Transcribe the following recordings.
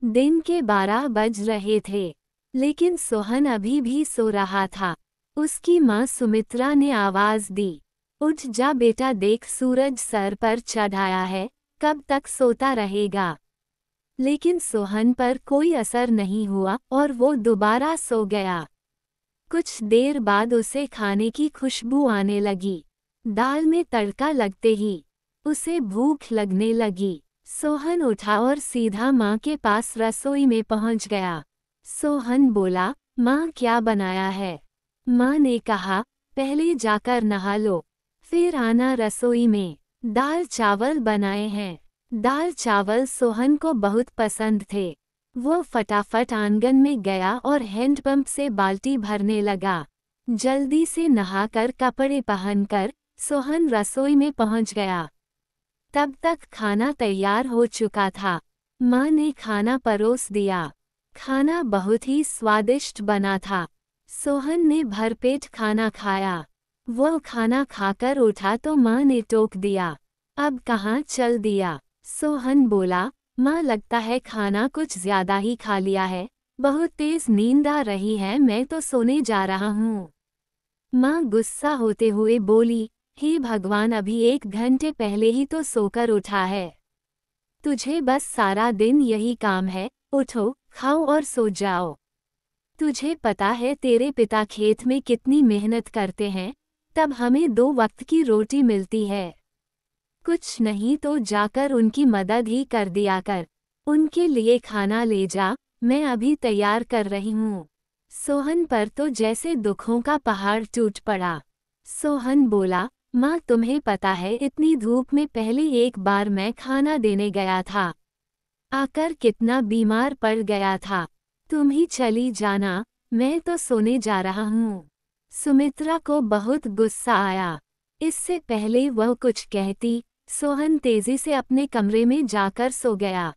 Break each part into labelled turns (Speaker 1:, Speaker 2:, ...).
Speaker 1: दिन के 12 बज रहे थे, लेकिन सोहन अभी भी सो रहा था। उसकी माँ सुमित्रा ने आवाज दी, उठ जा बेटा, देख सूरज सर पर चढ़ आया है, कब तक सोता रहेगा। लेकिन सोहन पर कोई असर नहीं हुआ और वो दोबारा सो गया। कुछ देर बाद उसे खाने की खुशबू आने लगी। दाल में तड़का लगते ही उसे भूख लगने लगी। सोहन उठा और सीधा माँ के पास रसोई में पहुँच गया। सोहन बोला, माँ क्या बनाया है? माँ ने कहा, पहले जाकर नहा लो, फिर आना रसोई में। दाल चावल बनाए हैं। दाल चावल सोहन को बहुत पसंद थे। वो फटाफट आंगन में गया और हैंडपंप से बाल्टी भरने लगा। जल्दी से नहाकर कपड़े पहनकर सोहन रसोई में पहुंच गया। तब तक खाना तैयार हो चुका था। माँ ने खाना परोस दिया। खाना बहुत ही स्वादिष्ट बना था। सोहन ने भरपेट खाना खाया। वो खाना खाकर उठा तो माँ ने टोक दिया, अब कहाँ चल दिया? सोहन बोला, माँ लगता है खाना कुछ ज्यादा ही खा लिया है, बहुत तेज नींद आ रही है, मैं तो सोने जा रहा हूँ। माँ गुस्सा होते हुए बोली, हे भगवान, अभी 1 घंटे पहले ही तो सोकर उठा है। तुझे बस सारा दिन यही काम है, उठो, खाओ और सो जाओ। तुझे पता है तेरे पिता खेत में कितनी मेहनत करते हैं, तब हमें 2 वक्त की रोटी मिलती है। कुछ नहीं तो जाकर उनकी मदद ही कर दिया कर। उनके लिए खाना ले जा, मैं अभी तैयार कर रही हूँ। सोहन पर तो जैसे दुखों का पहाड़ टूट पड़ा। सोहन बोला, माँ तुम्हें पता है इतनी धूप में पहले एक बार मैं खाना देने गया था, आकर कितना बीमार पड़ गया था। तुम ही चली जाना, मैं तो सोने जा रहा हूँ। सुमित्रा को बहुत गुस्सा आया। इससे पहले वह कुछ कहती, सोहन तेजी से अपने कमरे में जाकर सो गया।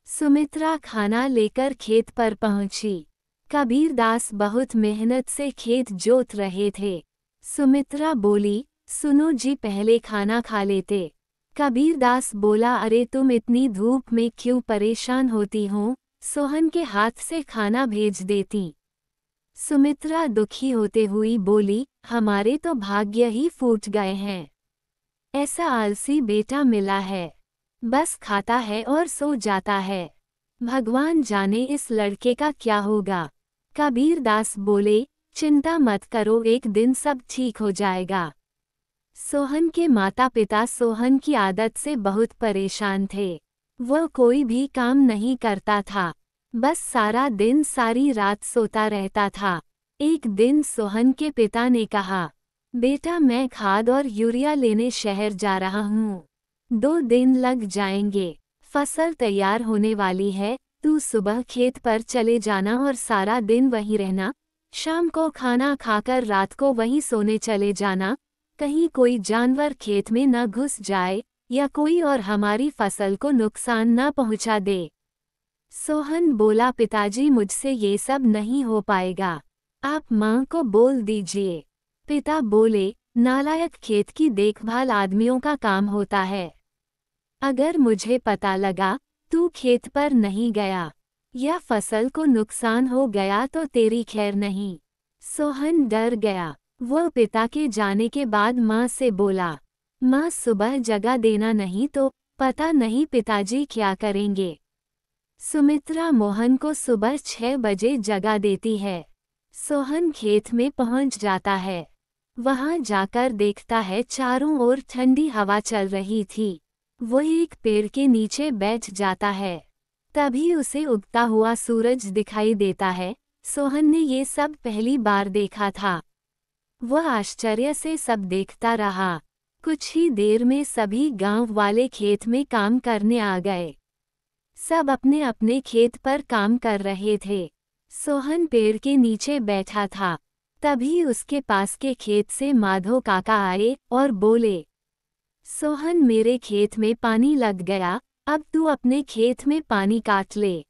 Speaker 1: सुमित्रा खाना लेकर खेत पर पहुंची। कबीर दास बहुत मेहनत से खेत जोत रहे थे। सुमित्रा बोली, सुनो जी, पहले खाना खा लेते। कबीर दास बोला, अरे तुम इतनी धूप में क्यों परेशान होती हो, सोहन के हाथ से खाना भेज देती। सुमित्रा दुखी होते हुई बोली, हमारे तो भाग्य ही फूट गए हैं। ऐसा आलसी बेटा मिला है, बस खाता है और सो जाता है। भगवान जाने इस लड़के का क्या होगा। कबीर दास बोले, चिंता मत करो, एक दिन सब ठीक हो जाएगा। सोहन के माता पिता सोहन की आदत से बहुत परेशान थे। वह कोई भी काम नहीं करता था, बस सारा दिन सारी रात सोता रहता था। एक दिन सोहन के पिता ने कहा, बेटा मैं खाद और यूरिया लेने शहर जा रहा हूँ, 2 दिन लग जाएंगे, फसल तैयार होने वाली है, तू सुबह खेत पर चले जाना और सारा दिन वहीं रहना, शाम को खाना खाकर रात को वहीं सोने चले जाना, कहीं कोई जानवर खेत में न घुस जाए या कोई और हमारी फसल को नुकसान न पहुंचा दे। सोहन बोला, पिताजी मुझसे ये सब नहीं हो पाएगा, आप माँ को बोल दीजिए। पिता बोले, नालायक, खेत की देखभाल आदमियों का काम होता है। अगर मुझे पता लगा तू खेत पर नहीं गया या फसल को नुकसान हो गया तो तेरी खैर नहीं। सोहन डर गया। वह पिता के जाने के बाद माँ से बोला, माँ सुबह जगा देना, नहीं तो पता नहीं पिताजी क्या करेंगे। सुमित्रा मोहन को सुबह 6 बजे जगा देती है। सोहन खेत में पहुंच जाता है। वहां जाकर देखता है चारों ओर ठंडी हवा चल रही थी। वो एक पेड़ के नीचे बैठ जाता है। तभी उसे उगता हुआ सूरज दिखाई देता है। सोहन ने ये सब पहली बार देखा था। वह आश्चर्य से सब देखता रहा। कुछ ही देर में सभी गांव वाले खेत में काम करने आ गए। सब अपने अपने खेत पर काम कर रहे थे। सोहन पेड़ के नीचे बैठा था। तभी उसके पास के खेत से माधो काका आए और बोले, सोहन मेरे खेत में पानी लग गया, अब तू अपने खेत में पानी काट ले।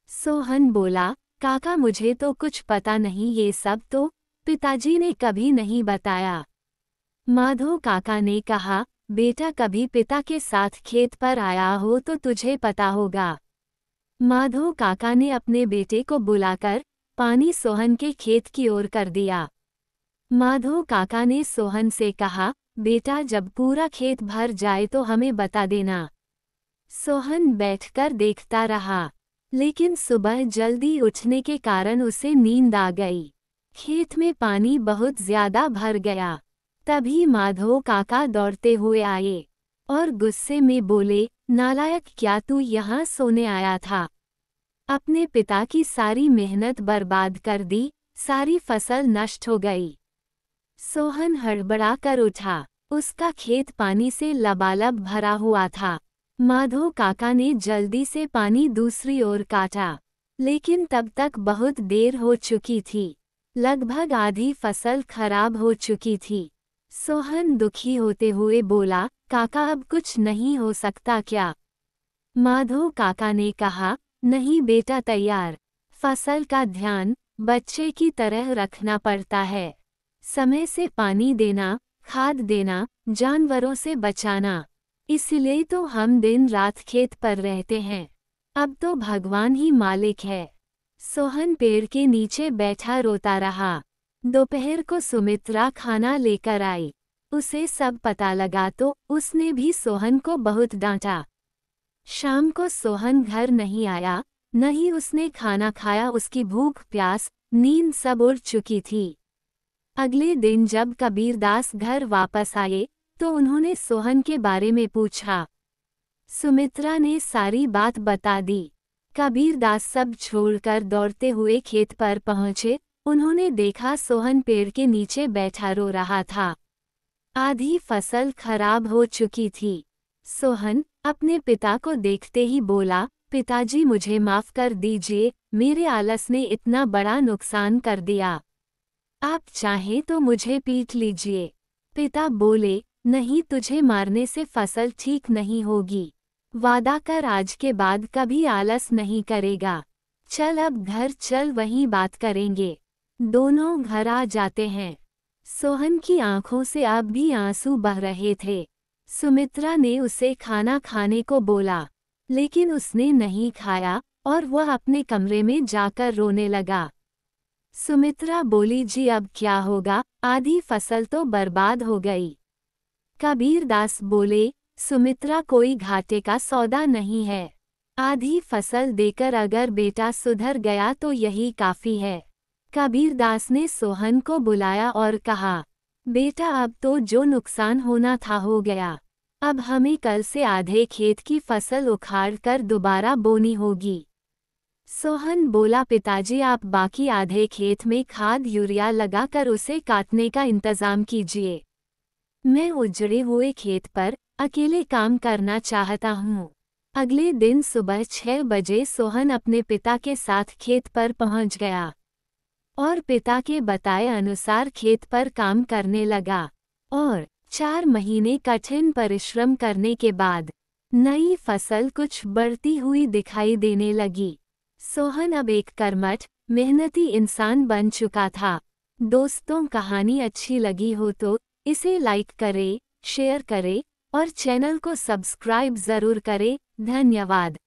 Speaker 1: सोहन बोला, काका मुझे तो कुछ पता नहीं, ये सब तो पिताजी ने कभी नहीं बताया। माधो काका ने कहा, बेटा कभी पिता के साथ खेत पर आया हो तो तुझे पता होगा। माधव काका ने अपने बेटे को बुलाकर पानी सोहन के खेत की ओर कर दिया। माधव काका ने सोहन से कहा, बेटा जब पूरा खेत भर जाए तो हमें बता देना। सोहन बैठकर देखता रहा, लेकिन सुबह जल्दी उठने के कारण उसे नींद आ गई। खेत में पानी बहुत ज्यादा भर गया। तभी माधव काका दौड़ते हुए आए और गुस्से में बोले, नालायक, क्या तू यहाँ सोने आया था? अपने पिता की सारी मेहनत बर्बाद कर दी, सारी फसल नष्ट हो गई। सोहन हड़बड़ा कर उठा। उसका खेत पानी से लबालब भरा हुआ था। माधव काका ने जल्दी से पानी दूसरी ओर काटा, लेकिन तब तक बहुत देर हो चुकी थी। लगभग आधी फसल खराब हो चुकी थी। सोहन दुखी होते हुए बोला, काका अब कुछ नहीं हो सकता क्या? माधव काका ने कहा, नहीं बेटा, तैयार फसल का ध्यान बच्चे की तरह रखना पड़ता है। समय से पानी देना, खाद देना, जानवरों से बचाना, इसलिए तो हम दिन रात खेत पर रहते हैं। अब तो भगवान ही मालिक है। सोहन पेड़ के नीचे बैठा रोता रहा। दोपहर को सुमित्रा खाना लेकर आई। उसे सब पता लगा तो उसने भी सोहन को बहुत डांटा। शाम को सोहन घर नहीं आया, न ही उसने खाना खाया। उसकी भूख, प्यास, नींद सब उड़ चुकी थी। अगले दिन जब कबीरदास घर वापस आए तो उन्होंने सोहन के बारे में पूछा। सुमित्रा ने सारी बात बता दी। कबीरदास सब छोड़कर दौड़ते हुए खेत पर पहुंचे। उन्होंने देखा सोहन पेड़ के नीचे बैठा रो रहा था। आधी फसल खराब हो चुकी थी। सोहन अपने पिता को देखते ही बोला, पिताजी मुझे माफ कर दीजिए, मेरे आलस ने इतना बड़ा नुकसान कर दिया। आप चाहें तो मुझे पीट लीजिए। पिता बोले, नहीं, तुझे मारने से फसल ठीक नहीं होगी। वादा कर आज के बाद कभी आलस नहीं करेगा। चल अब घर चल, वहीं बात करेंगे। दोनों घर आ जाते हैं। सोहन की आंखों से अब भी आंसू बह रहे थे। सुमित्रा ने उसे खाना खाने को बोला, लेकिन उसने नहीं खाया और वह अपने कमरे में जाकर रोने लगा। सुमित्रा बोली, जी अब क्या होगा, आधी फसल तो बर्बाद हो गई। कबीरदास बोले, सुमित्रा कोई घाटे का सौदा नहीं है। आधी फसल देकर अगर बेटा सुधर गया तो यही काफी है। कबीरदास ने सोहन को बुलाया और कहा, बेटा अब तो जो नुकसान होना था हो गया। अब हमें कल से आधे खेत की फसल उखाड़ कर दोबारा बोनी होगी। सोहन बोला, पिताजी आप बाकी आधे खेत में खाद यूरिया लगाकर उसे काटने का इंतजाम कीजिए। मैं उजड़े हुए खेत पर अकेले काम करना चाहता हूँ। अगले दिन सुबह 6 बजे सोहन अपने पिता के साथ खेत पर पहुँच गया और पिता के बताए अनुसार खेत पर काम करने लगा। और 4 महीने कठिन परिश्रम करने के बाद नई फसल कुछ बढ़ती हुई दिखाई देने लगी। सोहन अब एक कर्मठ, मेहनती इंसान बन चुका था। दोस्तों, कहानी अच्छी लगी हो तो इसे लाइक करें, शेयर करें और चैनल को सब्सक्राइब जरूर करें। धन्यवाद।